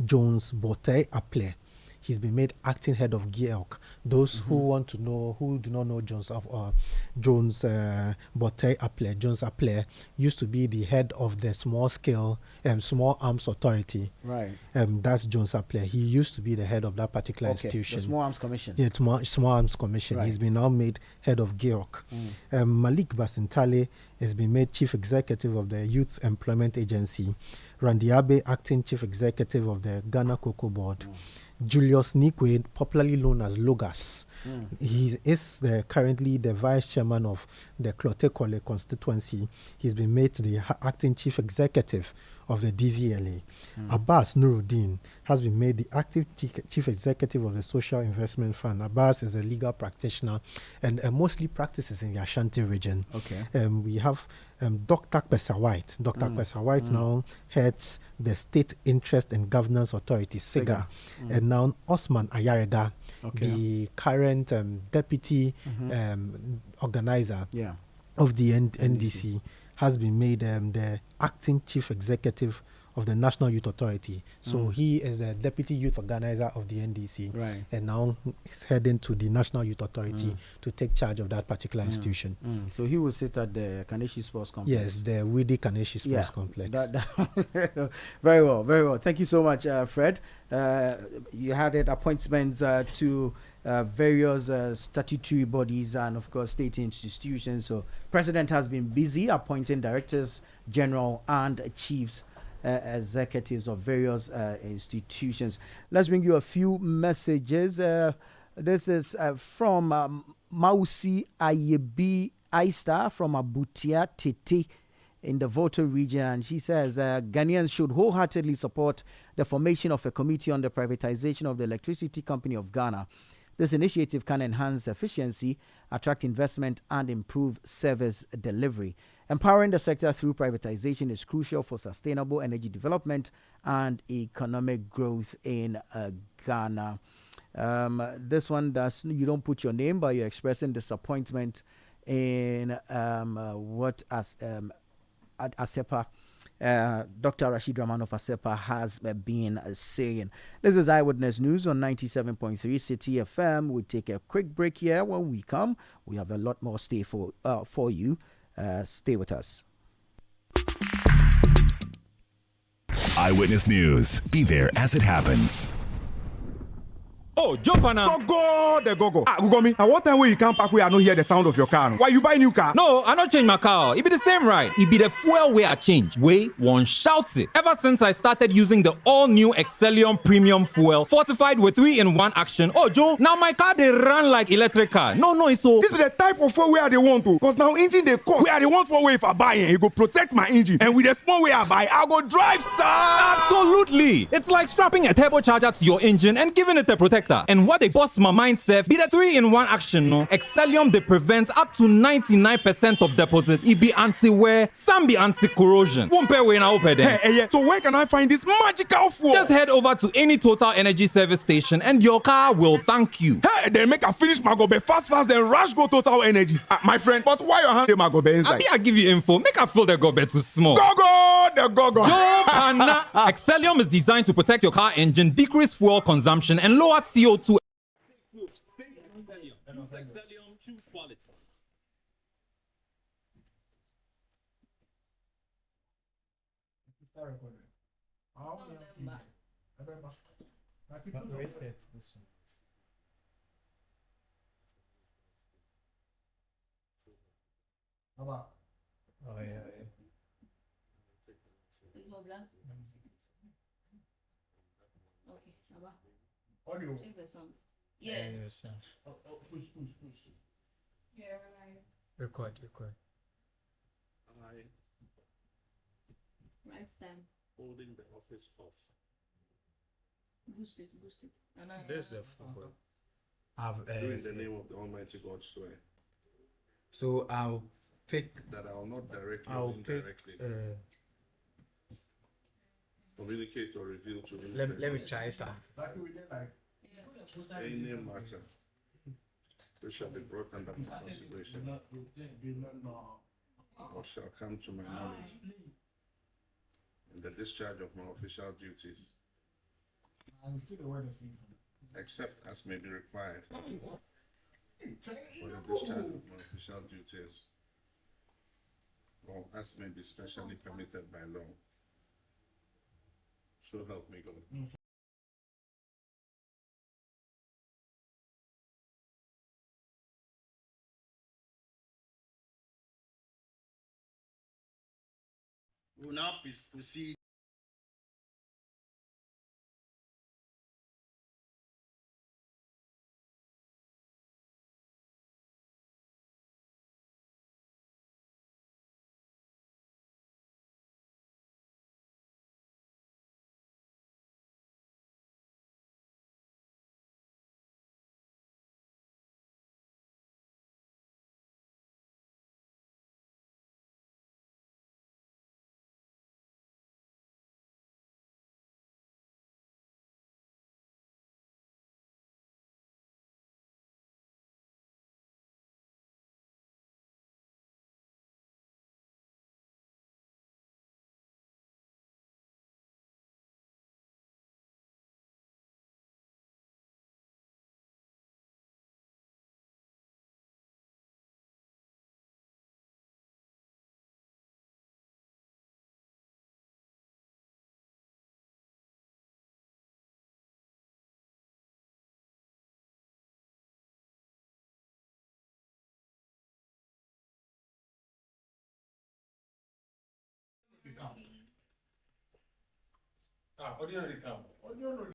Jones Bote Aple. He's been made acting head of GIELC. Those who do not know Jones Bote Aple, Jones Aple used to be the head of the small arms authority. That's Jones Aple. He used to be the head of that particular institution. The Small Arms Commission. Yeah, Small Arms Commission. He's been now made head of GIELC. Malik Basintale has been made chief executive of the Youth Employment Agency. Randy Abe, acting chief executive of the Ghana Cocoa Board. Julius Nikwe, popularly known as Logas. He is currently the vice chairman of the Klotekole constituency. He's been made the acting chief executive of the DVLA. Abbas Nuruddin has been made the active chief executive of the Social Investment Fund. Abbas is a legal practitioner and mostly practices in the Ashanti region. We have Dr. Pesa White. Dr. Pesa White now heads the State Interest and Governance Authority, SIGA. And now Osman Ayarega, the current deputy organizer of the NDC, has been made the acting chief executive of the National Youth Authority. So he is a deputy youth organizer of the NDC, right, and now is heading to the National Youth Authority to take charge of that particular institution. So he will sit at the Kaneshi Sports Complex. Yes, the Widi Kaneshi Sports Complex. Very well, very well. Thank you so much, Fred. You had it, appointments to various statutory bodies and, of course, state institutions. So, President has been busy appointing directors general and chiefs executives of various institutions. Let's bring you a few messages. This is from Mausi Ayebi Aista from Abutia Tete in the Volta region, and she says Ghanaians should wholeheartedly support the formation of a committee on the privatization of the electricity company of Ghana. This initiative can enhance efficiency, attract investment, and improve service delivery. Empowering the sector through privatization is crucial for sustainable energy development and economic growth in Ghana. This one you don't put your name, but you're expressing disappointment in what ASEPA, Dr. Rashid Rahman of ASEPA has been saying. This is Eyewitness News on 97.3 City FM. We'll take a quick break here. When we come, we have a lot more for you. Stay with us. Eyewitness News. Be there as it happens. Oh, jump on now. Go. Gugomi, at what time when you come back where I don't hear the sound of your car? Why you buy new car? No, I not change my car. It be the same ride. It be the fuel way I change. Way one shouts it. Ever since I started using the all-new Excellium Premium Fuel, fortified with 3-in-1 action. Oh, Joe, now my car they run like electric car. No, it's so. This is the type of fuel where they want to. Because now engine they cost. Where they want for way if I buy it, it go protect my engine. And with the small way I buy, I go drive, sir. Absolutely. It's like strapping a turbocharger to your engine and giving it a protector. And what they bust my mind, Seth, be the 3-in-1 action, no? Excellium, they prevent up to 99% of deposit. It be anti-wear, some be anti-corrosion. Won't pay when I open them. Hey, so where can I find this magical fuel? Just head over to any Total Energy service station and your car will thank you. Hey, then make a finish my gobe fast, then rush go Total Energies. My friend, but why your hand my gobe inside? I give you info. Make a fill the gobe too small. Go. Joe Pana. Excellium is designed to protect your car engine, decrease fuel consumption, and lower CO2. Choose quality. Oh, yeah. Okay, ça va. Audio. Check the sound. Yeah. Yes. Push. Yeah, right. Record. Right stand. Holding the office off. Boost it. This is the phone. Doing the name of the Almighty God swear. So I'll pick. That I will not directly or indirectly communicate or reveal to him. Let me try some. Any matter which shall be brought under my consideration or shall come to my knowledge in the discharge of my official duties, except as may be required for the discharge of my official duties, or as may be specially permitted by law. So help me God. We will now proceed Audio